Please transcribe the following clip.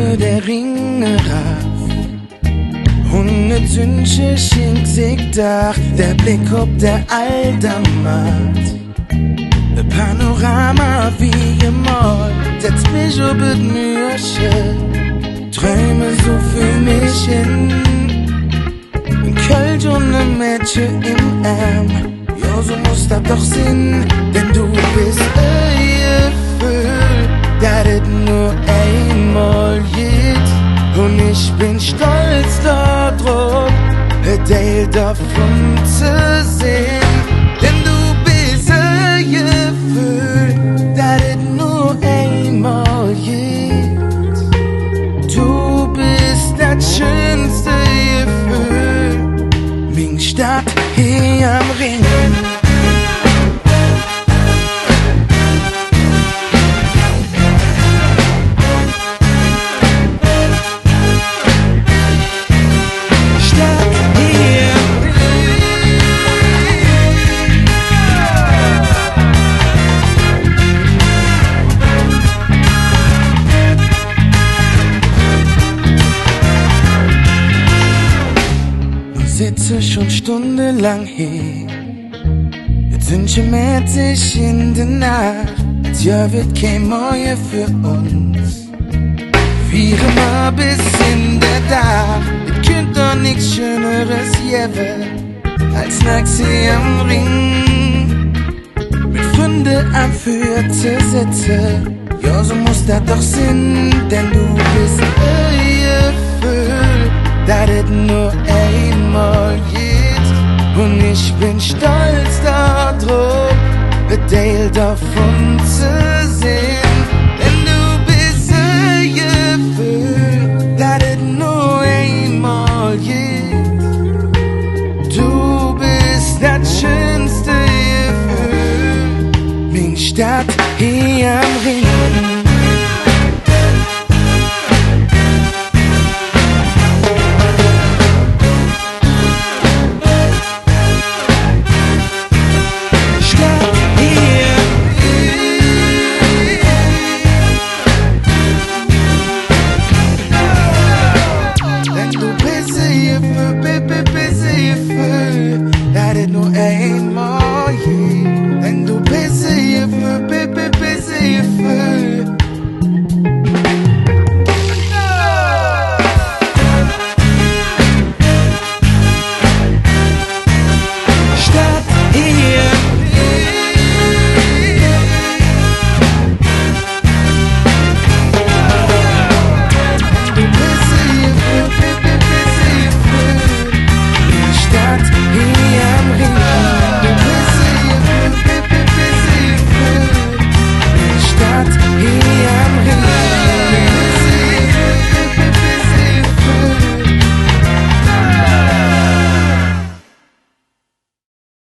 über der Rhing rauf. 100 SÖNNCHE schenkt sich Dach, der Blick ob der Alter macht. Ein Panorama wie einmol, setzt mich ob das Mürchen. Träume so für mich hin. Ein Kölsch und ein Mädchen im Arm. Ja, so muss das doch sein, denn du bist Jeföhl, das ist nur einmol jitt. Und ich bin stolz darauf, Deil davon zu sehen. Denn du bist Jeföhl, das ist nur einmol jitt. Du bist das schönste Jeföhl, ming Stadt hier am Rhing. Sitze schon stundenlang hier. Jetzt SÖNNCHE mäht sich in der Nacht. Als wird kein Morgen für uns. Vieren mal bis in der Dach. Es könnt doch nichts Schöneres geben als nachts hier am Rhing. Mit Freunden am Feuer zu sitzen. Ja, so muss das doch sein, denn du bist Jeföhl, das ist nur einmol jitt. Und ich bin stolz darauf, Deil davon zu